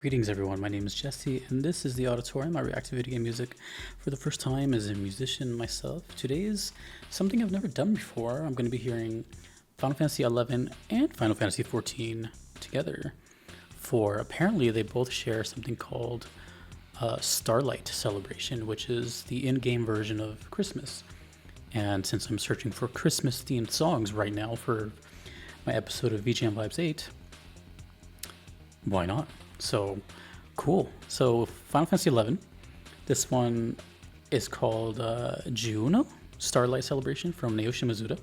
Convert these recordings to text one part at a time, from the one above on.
Greetings everyone, my name is Jesse and this is the Auditorium. I react to video game music for the first time as a musician myself. Today is something I've never done before. I'm going to be hearing Final Fantasy XI and Final Fantasy XIV together, for apparently they both share something called Starlight Celebration, which is the in-game version of Christmas. And since I'm searching for Christmas themed songs right now for my episode of VGM Vibes 8, why not? So cool. So Final Fantasy XI, this one is called Juno Starlight Celebration from Naoshi Mizuta.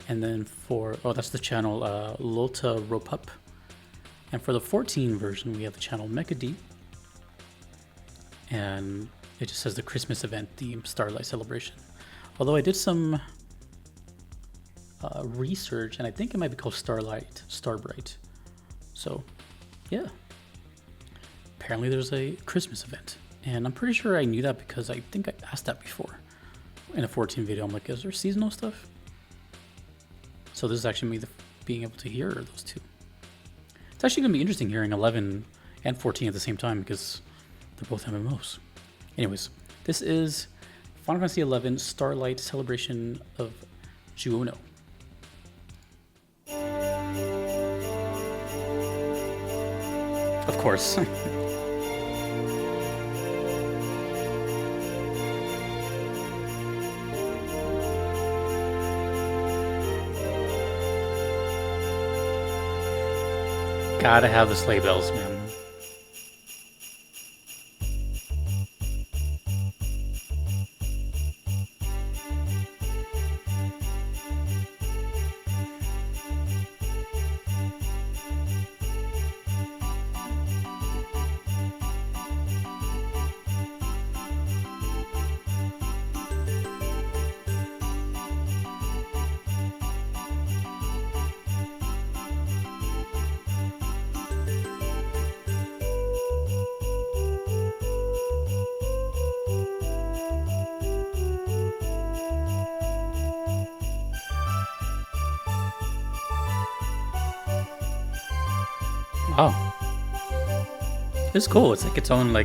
And then that's the channel Lota Ropup. And for the 14 version, we have the channel Mecha D. And it just says the Christmas event theme Starlight Celebration. Although I did some research, and I think it might be called Starbright. So yeah, apparently there's a Christmas event, and I'm pretty sure I knew that because I think I asked that before in a 14 video. I'm like, is there seasonal stuff? So this is actually me being able to hear those two. It's actually going to be interesting hearing 11 and 14 at the same time because they're both MMOs. Anyways, this is Final Fantasy XI Starlight Celebration of Juno. Of course. Gotta have the sleigh bells, man. Wow. It's cool. It's like its own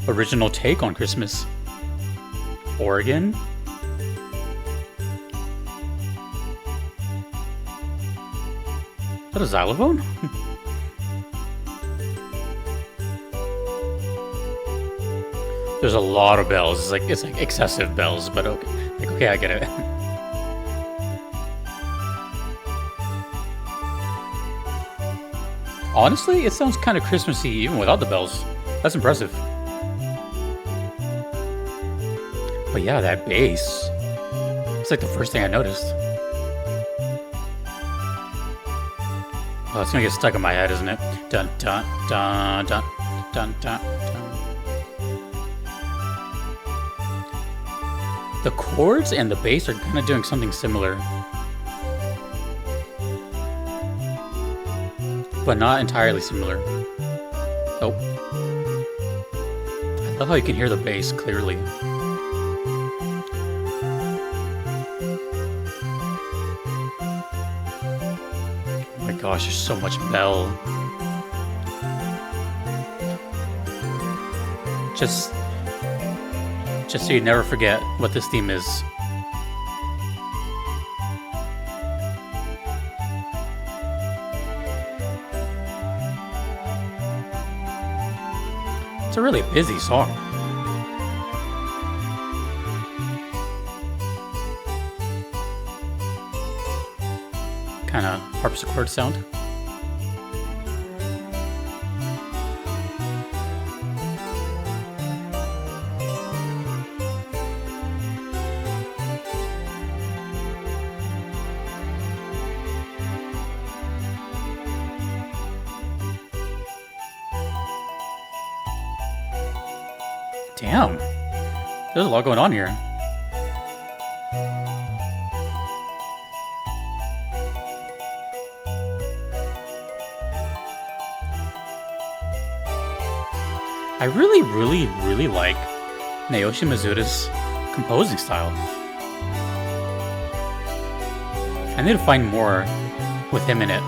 original take on Christmas. Oregon? Is that a xylophone? There's a lot of bells. It's like excessive bells, but okay. Okay, I get it. Honestly, it sounds kind of Christmassy even without the bells. That's impressive. But yeah, that bass. It's like the first thing I noticed. Oh, it's gonna get stuck in my head, isn't it? Dun dun dun dun dun dun dun. The chords and the bass are kind of doing something similar, but not entirely similar. Oh. I love how you can hear the bass clearly. Oh my gosh, there's so much bell. Just so you never forget what this theme is. It's a really busy song. Kind of harpsichord sound. Damn, there's a lot going on here. I really like Naoshi Mizuta's composing style. I need to find more with him in it.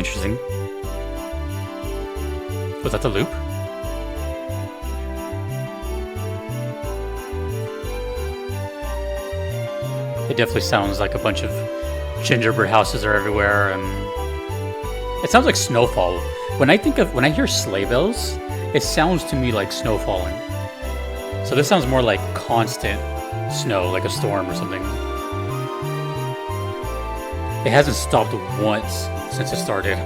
Interesting. Was that the loop? It definitely sounds like a bunch of gingerbread houses are everywhere, and it sounds like snowfall. When I hear sleigh bells, it sounds to me like snow falling. So this sounds more like constant snow, like a storm or something. It hasn't stopped once since it started.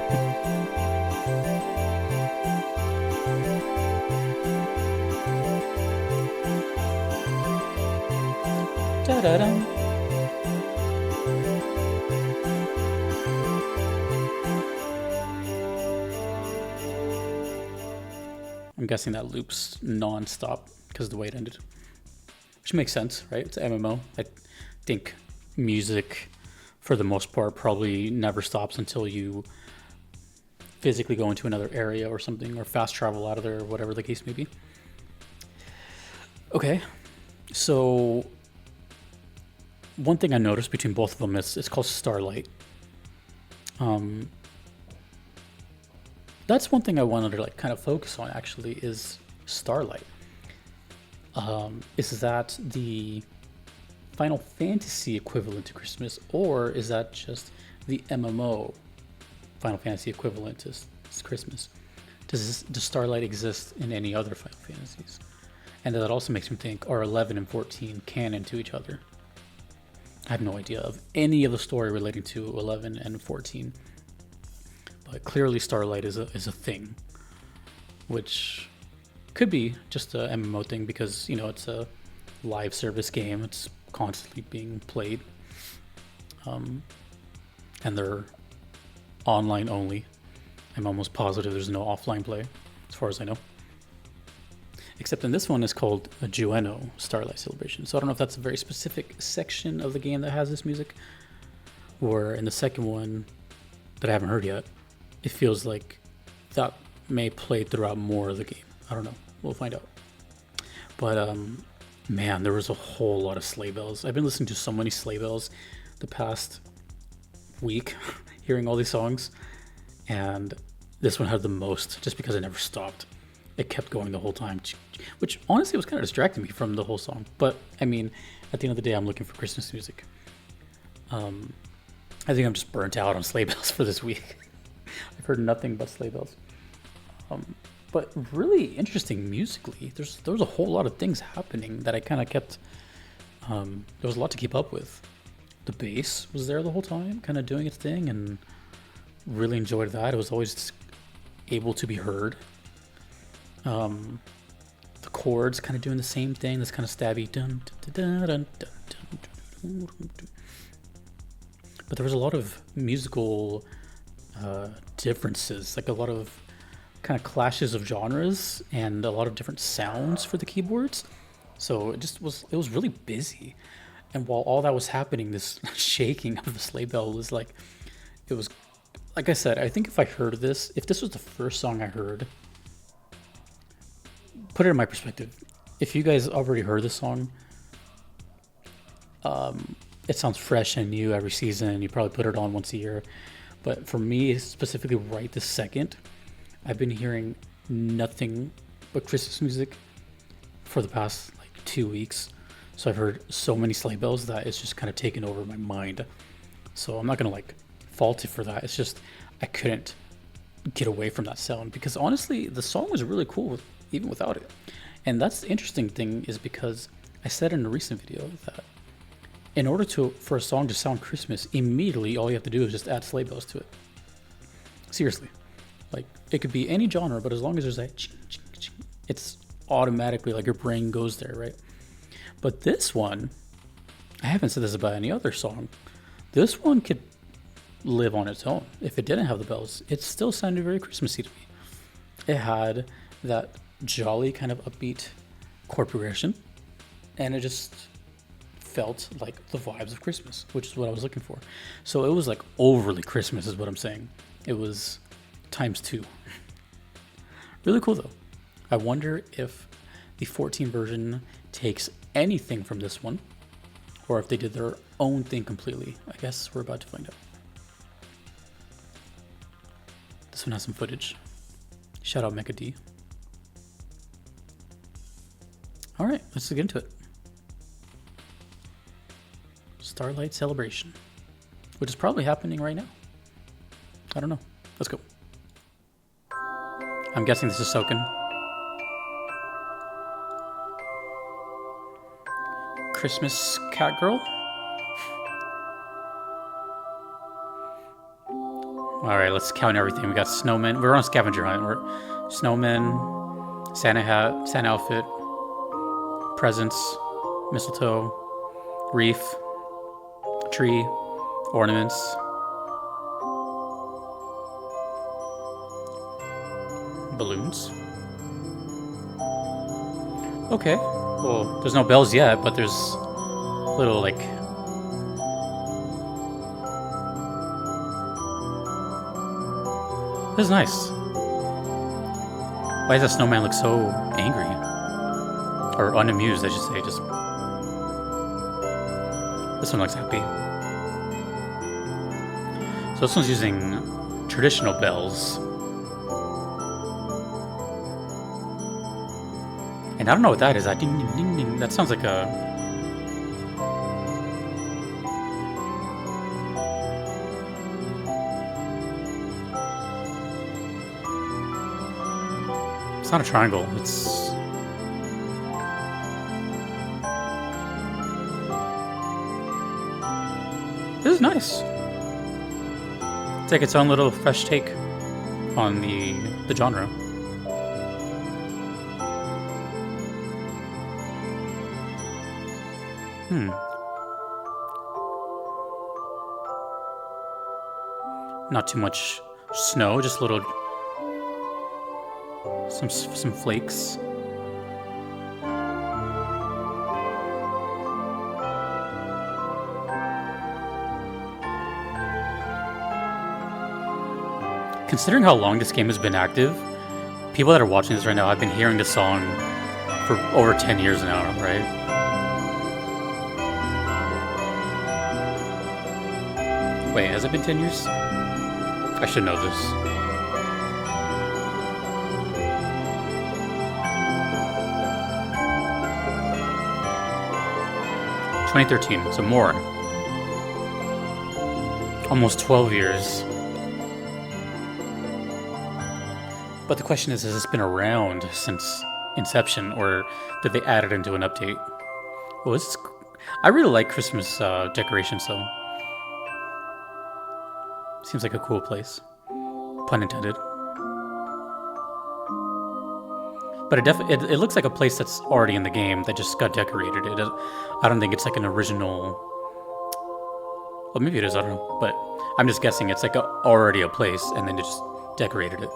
Da-da-dum. I'm guessing that loops non-stop because of the way it ended. Which makes sense, right? It's an MMO. I think music, for the most part, probably never stops until you physically go into another area or something, or fast travel out of there, or whatever the case may be. Okay, so one thing I noticed between both of them is it's called Starlight. That's one thing I wanted to like kind of focus on actually is Starlight. Is that the Final Fantasy equivalent to Christmas, or is that just the MMO Final Fantasy equivalent to Christmas? Does Starlight exist in any other Final Fantasies? And that also makes me think, are 11 and 14 canon to each other? I have no idea of any of the story relating to 11 and 14. But clearly Starlight is a thing, which could be just a MMO thing because, you know, it's a live service game. It's constantly being played. And they're online only. I'm almost positive there's no offline play, as far as I know. Except in this one is called a Jueno Starlight Celebration. So I don't know if that's a very specific section of the game that has this music, or in the second one that I haven't heard yet, it feels like that may play throughout more of the game. I don't know. We'll find out. But man, there was a whole lot of sleigh bells. I've been listening to so many sleigh bells the past week, hearing all these songs, and this one had the most just because it never stopped. It kept going the whole time, which honestly was kind of distracting me from the whole song. But I mean, at the end of the day, I'm looking for Christmas music. I think I'm just burnt out on sleigh bells for this week. I've heard nothing but sleigh bells. But really interesting musically. There was a whole lot of things happening that I kind of kept. There was a lot to keep up with. The bass was there the whole time, kind of doing its thing, and really enjoyed that. It was always able to be heard. The chords kind of doing the same thing. This kind of stabby dun, dun, dun, dun, dun, dun, dun. But there was a lot of musical differences, like a lot of kind of clashes of genres and a lot of different sounds for the keyboards. So it was really busy. And while all that was happening, this shaking of the sleigh bell was like, it was, like I said, I think if this was the first song I heard, put it in my perspective. If you guys already heard this song, it sounds fresh and new every season. You probably put it on once a year. But for me, specifically right this second, I've been hearing nothing but Christmas music for the past like 2 weeks. So I've heard so many sleigh bells that it's just kind of taken over my mind. So I'm not going to like fault it for that. It's just I couldn't get away from that sound because honestly, the song was really cool even without it. And that's the interesting thing is because I said in a recent video that in order for a song to sound Christmas, immediately all you have to do is just add sleigh bells to it. Seriously. Like, it could be any genre, but as long as there's that ching, ching, ching, it's automatically like your brain goes there, right? But this one, I haven't said this about any other song. This one could live on its own. If it didn't have the bells, it still sounded very Christmassy to me. It had that jolly kind of upbeat chord progression, and it just felt like the vibes of Christmas, which is what I was looking for. So it was like overly Christmas is what I'm saying. It was ×2. Really cool though. I wonder if the 14 version takes anything from this one or if they did their own thing completely. I guess we're about to find out. This one has some footage. Shout out Mecha D. All right, let's get into it. Starlight Celebration, which is probably happening right now. I don't know. Let's go. I'm guessing this is Soken. Christmas cat girl. All right, let's count everything. We got snowmen. We're on a scavenger hunt. We're snowmen, Santa hat, Santa outfit, presents, mistletoe, wreath, tree, ornaments, balloons. Okay. Well, there's no bells yet, but there's little like this is nice. Why does that snowman look so angry? Or unamused, I should say. Just this one looks happy. So this one's using traditional bells. And I don't know what that is. That ding ding ding ding. That sounds like a it's not a triangle. It's this is nice. It's like its own little fresh take on the genre. Not too much snow, just little some flakes. Considering how long this game has been active, people that are watching this right now have been hearing this song for over 10 years now, right? Wait, has it been 10 years? I should know this. (2013), so more. Almost 12 years. But the question is, has this been around since inception, or did they add it into an update? Well, I really like Christmas decorations, so seems like a cool place. Pun intended. But it looks like a place that's already in the game that just got decorated. I don't think it's like an original. Well, maybe it is. I don't know. But I'm just guessing it's like already a place, and then they just decorated it.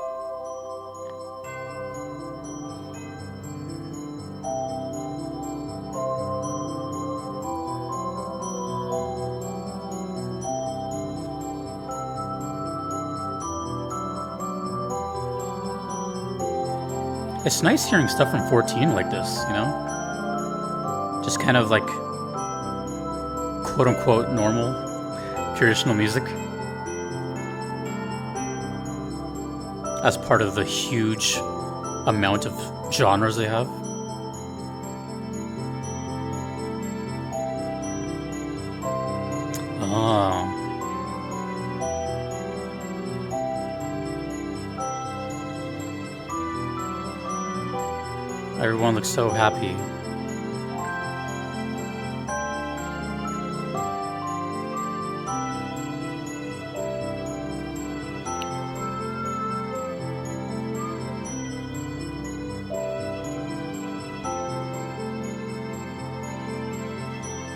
It's nice hearing stuff from 14 like this, you know? Just kind of like quote-unquote normal, traditional music. As part of the huge amount of genres they have. Oh. Everyone looks so happy.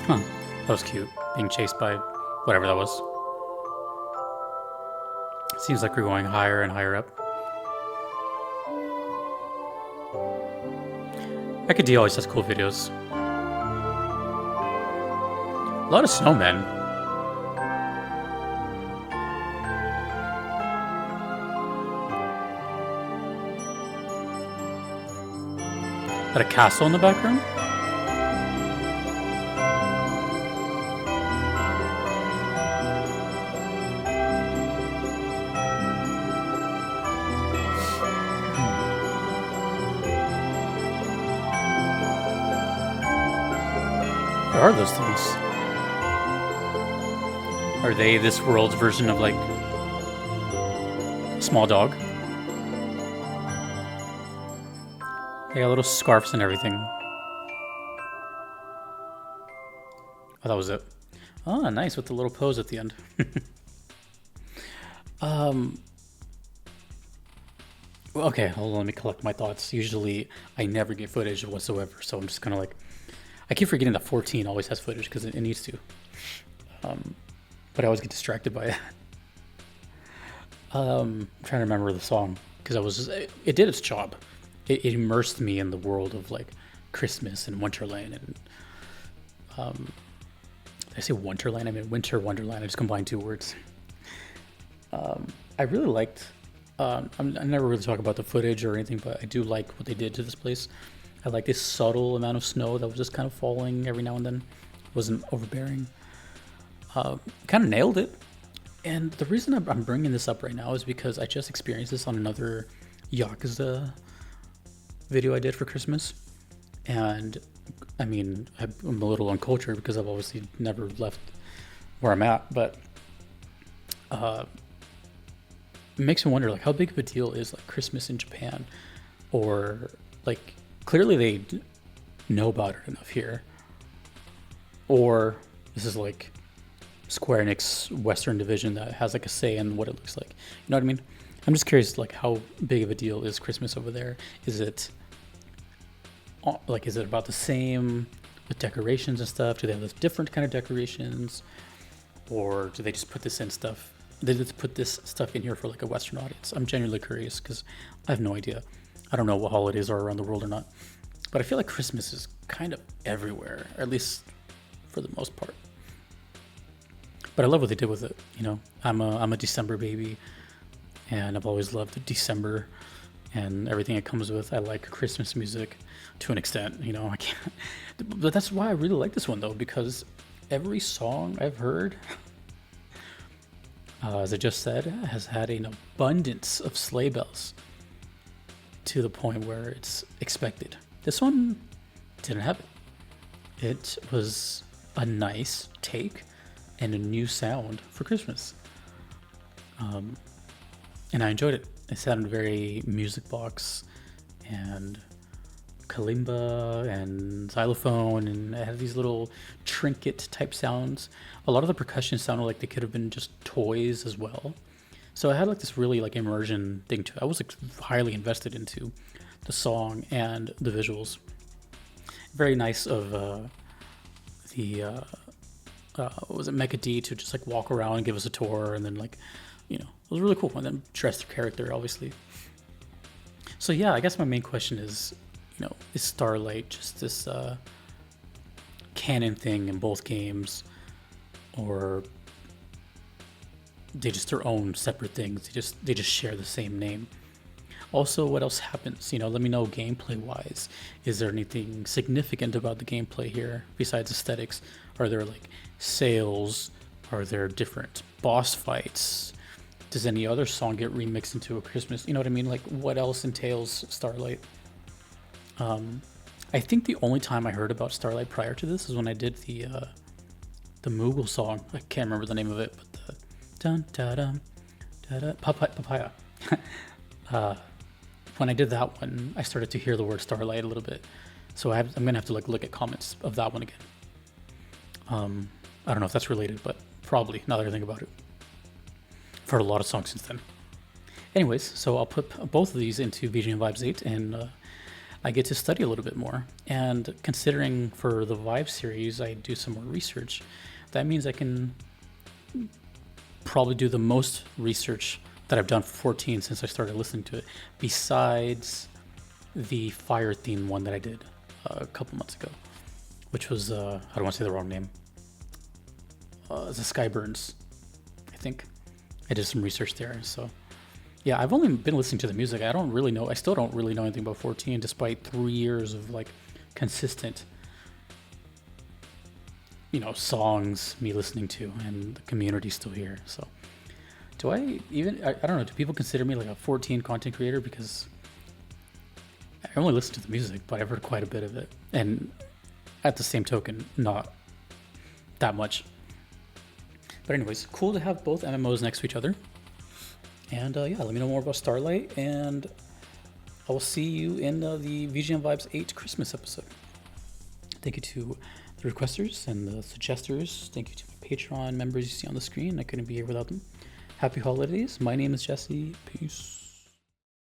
Huh, that was cute. Being chased by whatever that was. Seems like we're going higher and higher up. Mecha D always has cool videos. A lot of snowmen. Is that a castle in the background? What are those things? Are they this world's version of like a small dog? They got little scarves and everything. Oh, that was it. Oh, nice with the little pose at the end. Well, okay, hold on, let me collect my thoughts. Usually, I never get footage whatsoever, so I'm just kind of like, I keep forgetting that 14 always has footage because it needs to. But I always get distracted by it. I'm trying to remember the song because it did its job. It immersed me in the world of like Christmas and Wonderland and did I say Wonderland? I mean Winter Wonderland. I just combined two words. I really liked. I never really talk about the footage or anything, but I do like what they did to this place. I like this subtle amount of snow that was just kind of falling every now and then. It wasn't overbearing. Kind of nailed it. And the reason I'm bringing this up right now is because I just experienced this on another Yakuza video I did for Christmas. And I mean, I'm a little uncultured because I've obviously never left where I'm at, but it makes me wonder like how big of a deal is like Christmas in Japan, or like clearly they know about it enough here, or this is like Square Enix Western division that has like a say in what it looks like. You know what I mean? I'm just curious like how big of a deal is Christmas over there? Is it about the same with decorations and stuff? Do they have different kind of decorations, or do they just put this stuff in here for like a Western audience? I'm genuinely curious because I have no idea. I don't know what holidays are around the world or not, but I feel like Christmas is kind of everywhere, or at least for the most part. But I love what they did with it. You know, I'm a December baby, and I've always loved December and everything it comes with. I like Christmas music to an extent. You know, I can't, but that's why I really like this one though, because every song I've heard, as I just said, has had an abundance of sleigh bells to the point where it's expected. This one didn't have it. It was a nice take and a new sound for Christmas. And I enjoyed it. It sounded very music box and kalimba and xylophone, and it had these little trinket type sounds. A lot of the percussion sounded like they could have been just toys as well. So I had like this really like immersion thing to it. I was like highly invested into the song and the visuals. Very nice of was it Mecha D to just like walk around and give us a tour, and then like, you know, it was really cool. And then dress their character, obviously. So yeah, I guess my main question is, you know, is Starlight just this canon thing in both games, or they just their own separate things? They just share the same name. Also, what else happens? You know, let me know gameplay wise. Is there anything significant about the gameplay here besides aesthetics? Are there like sales? Are there different boss fights? Does any other song get remixed into a Christmas? You know what I mean? Like, what else entails Starlight? I think the only time I heard about Starlight prior to this is when I did the Moogle song. I can't remember the name of it, but the dun da dum da da papaya. When I did that one, I started to hear the word Starlight a little bit. So I'm gonna have to like look at comments of that one again. I don't know if that's related, but probably, now that I think about it. I've heard a lot of songs since then. Anyways, so I'll put both of these into VGM Vibes 8, and I get to study a little bit more. And considering for the Vibe series, I do some more research. That means I can probably do the most research that I've done for 14 since I started listening to it, besides the fire theme one that I did a couple months ago, which was, I don't want to say the wrong name. The Sky Burns, I think. I did some research there, so yeah, I've only been listening to the music. I still don't really know anything about 14, despite 3 years of like consistent, you know, songs me listening to, and the community's still here. So do I don't know, do people consider me like a 14 content creator? Because I only listen to the music, but I've heard quite a bit of it. And at the same token, not that much. But anyways, cool to have both MMOs next to each other. And yeah, let me know more about Starlight, and I will see you in the VGM Vibes 8 Christmas episode. Thank you to the requesters and the suggesters. Thank you to my Patreon members you see on the screen. I couldn't be here without them. Happy holidays. My name is Jesse. Peace.